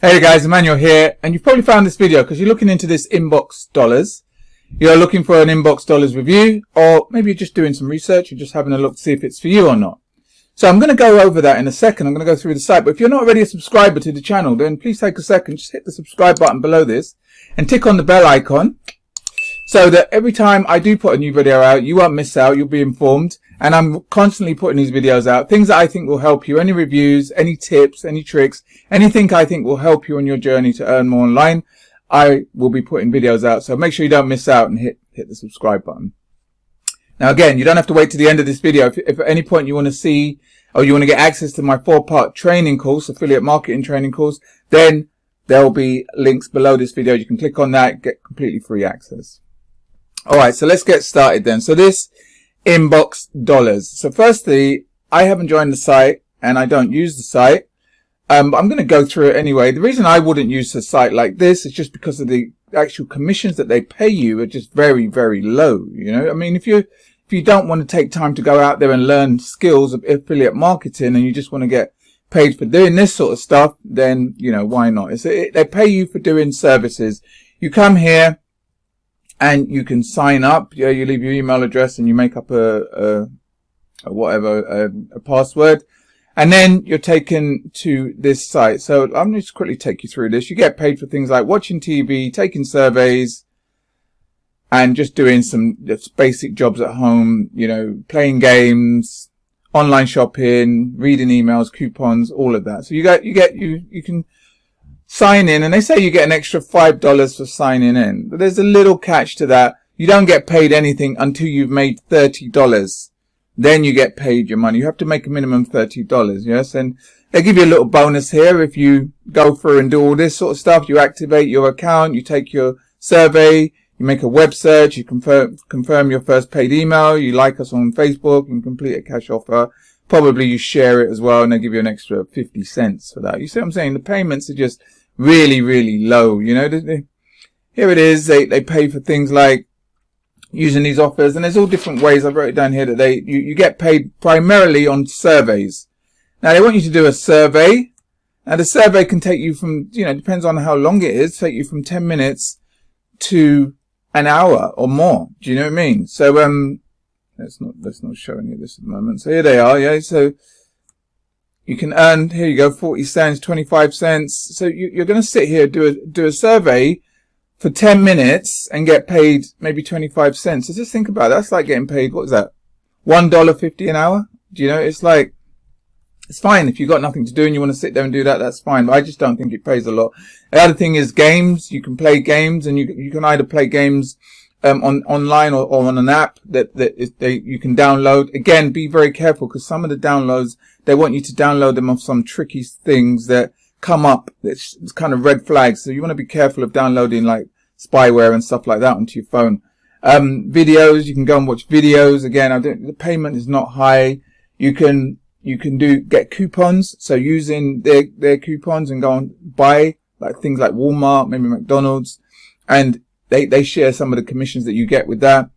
Hey guys, Emmanuel here, and you've probably found this video because you're looking into this Inboxdollars. You're looking for an Inboxdollars review, or maybe you're just doing some research, you're just having a look to see if it's for you or not. So I'm going to go over that in a second. I'm going to go through the site, but if you're not already a subscriber to the channel, then please take a second, just hit the subscribe button below this and tick on the bell icon so that every time I do put a new video out, you won't miss out, you'll be informed. And I'm constantly putting these videos out, things that I think will help you, any reviews, any tips, any tricks, anything I think will help you on your journey to earn more online. I will be putting videos out, so make sure you don't miss out and hit the subscribe button. Now again, you don't have to wait to the end of this video. If at any point you want to see or you want to get access to my 4-part training course, affiliate marketing training course, then there will be links below this video. You can click on that, get completely free access. Alright, so let's get started then. So this Inboxdollars. So firstly, I haven't joined the site and I don't use the site. But I'm going to go through it anyway. The reason I wouldn't use a site like this is just because of the actual commissions that they pay you are just very, very low. You know, I mean, if you don't want to take time to go out there and learn skills of affiliate marketing and you just want to get paid for doing this sort of stuff, then, you know, why not? They pay you for doing services. You come here and you can sign up. Yeah, you leave your email address and you make up a password. And then you're taken to this site. So I'm going to just quickly take you through this. You get paid for things like watching TV, taking surveys, and just doing some basic jobs at home, you know, playing games, online shopping, reading emails, coupons, all of that. So you can sign in, and they say you get an extra $5 for signing in. But there's a little catch to that. You don't get paid anything until you've made $30. Then you get paid your money. You have to make a minimum $30, yes? And they give you a little bonus here if you go through and do all this sort of stuff. You activate your account, you take your survey, you make a web search, you confirm your first paid email, you like us on Facebook and complete a cash offer. Probably you share it as well, and they give you an extra 50 cents for that. You see what I'm saying? The payments are just really, really low. You know, here it is. They pay for things like using these offers, and there's all different ways. I wrote it down here that you get paid primarily on surveys. Now they want you to do a survey. Now the survey can take you from, you know, depends on how long it is, take you from 10 minutes to an hour or more. Do you know what I mean? So let's not show any of this at the moment. So here they are. Yeah. So you can earn, here you go, 40 cents, 25 cents. So you're going to sit here, do a survey for 10 minutes and get paid maybe 25 cents. So just think about it. That's like getting paid, what is that? $1.50 an hour? Do you know? It's like, it's fine. If you've got nothing to do and you want to sit there and do that, that's fine. But I just don't think it pays a lot. The other thing is games. You can play games, and you can either play games online or on an app that you can download. Again, be very careful because some of the downloads, they want you to download them off some tricky things that come up. It's kind of red flags. So you want to be careful of downloading like spyware and stuff like that onto your phone. Videos, you can go and watch videos. Again, the payment is not high. You can get coupons. So using their coupons and go and buy like things like Walmart, maybe McDonald's, and they share some of the commissions that you get with that.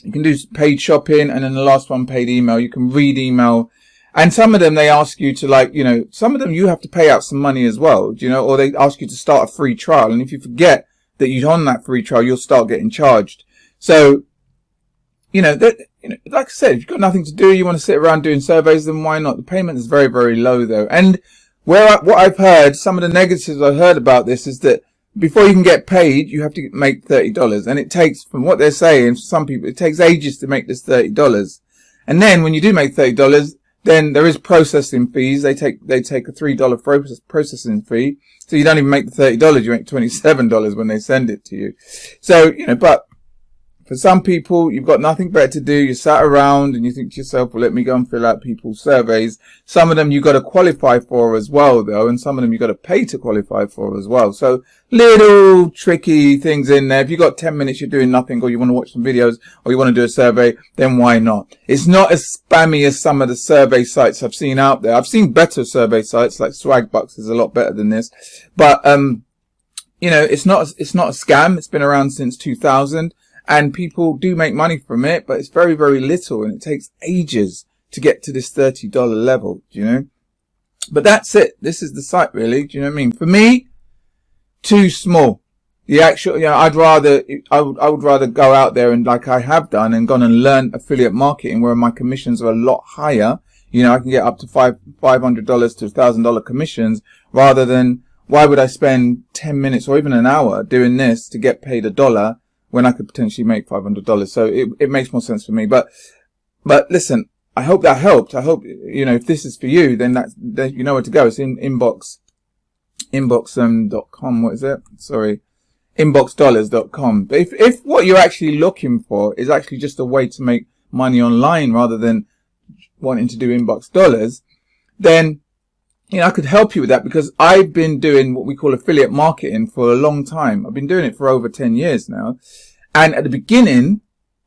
You can do paid shopping, and then the last one, paid email. You can read email. And some of them, they ask you to, like, you know, some of them you have to pay out some money as well, you know, or they ask you to start a free trial. And if you forget that you're on that free trial, you'll start getting charged. So, you know, like I said, if you've got nothing to do, you want to sit around doing surveys, then why not? The payment is very, very low though. And what I've heard, some of the negatives I've heard about this is that before you can get paid, you have to make $30. And it takes, from what they're saying, for some people, it takes ages to make this $30. And then when you do make $30, then there is processing fees. They take a $3 processing fee. So you don't even make the $30. You make $27 when they send it to you. So, you know, but for some people, you've got nothing better to do. You sat around and you think to yourself, well, let me go and fill out people's surveys. Some of them you've got to qualify for as well, though. And some of them you've got to pay to qualify for as well. So little tricky things in there. If you've got 10 minutes, you're doing nothing, or you want to watch some videos, or you want to do a survey, then why not? It's not as spammy as some of the survey sites I've seen out there. I've seen better survey sites, like Swagbucks is a lot better than this. But, you know, it's not a scam. It's been around since 2000. And people do make money from it, but it's very, very little, and it takes ages to get to this $30 level, you know. But that's it. This is the site, really. Do you know what I mean? For me, too small. The actual, I would rather go out there and, like I have done, and gone and learn affiliate marketing, where my commissions are a lot higher. I can get up to $500 to $1,000 commissions, rather than, why would I spend 10 minutes or even an hour doing this to get paid $1 when I could potentially make $500? So it makes more sense for me. But listen, I hope that helped. I hope, if this is for you, then you know where to go. It's in inbox.com. What is it? Sorry. Inboxdollars.com. But if what you're actually looking for is actually just a way to make money online rather than wanting to do inbox dollars, then, I could help you with that, because I've been doing what we call affiliate marketing for a long time. I've been doing it for over 10 years now. And at the beginning,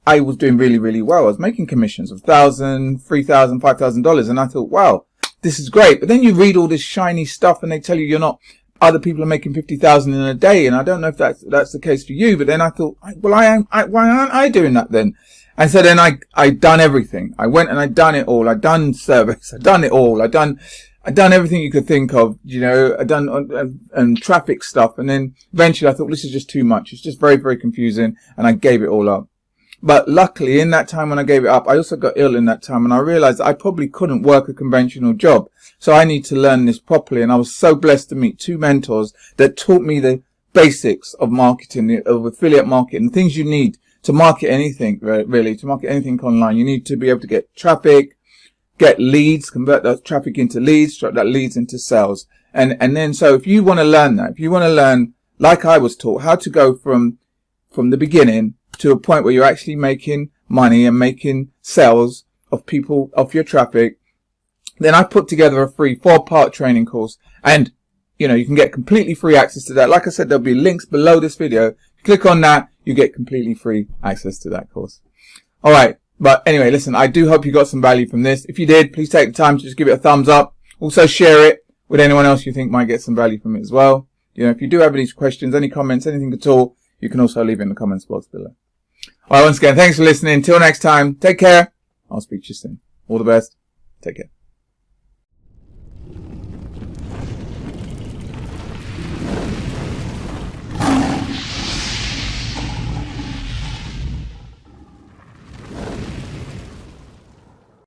I was doing really, really well. I was making commissions of $1,000, $3,000, $5,000. And I thought, wow, this is great. But then you read all this shiny stuff and they tell you other people are making 50,000 in a day. And I don't know if that's the case for you. But then I thought, well, why aren't I doing that then? And so then I done everything. I went and I done it all. I done service. I done it all. I done everything you could think of, I done and traffic stuff. And then eventually I thought, this is just too much. It's just very, very confusing. And I gave it all up. But luckily, in that time when I gave it up, I also got ill in that time, and I realized I probably couldn't work a conventional job. So I need to learn this properly. And I was so blessed to meet 2 mentors that taught me the basics of marketing, of affiliate marketing, things you need to market anything, really, to market anything online. You need to be able to get traffic, get leads, convert that traffic into leads, convert that leads into sales. And then, so if you want to learn that, if you want to learn, like I was taught, how to go from the beginning to a point where you're actually making money and making sales of your traffic, then I put together a free 4-part training course. And, you can get completely free access to that. Like I said, there'll be links below this video. Click on that, you get completely free access to that course. All right. But anyway, listen, I do hope you got some value from this. If you did, please take the time to just give it a thumbs up. Also share it with anyone else you think might get some value from it as well. If you do have any questions, any comments, anything at all, you can also leave it in the comments box below. All right, once again, thanks for listening. Until next time, take care. I'll speak to you soon. All the best. Take care.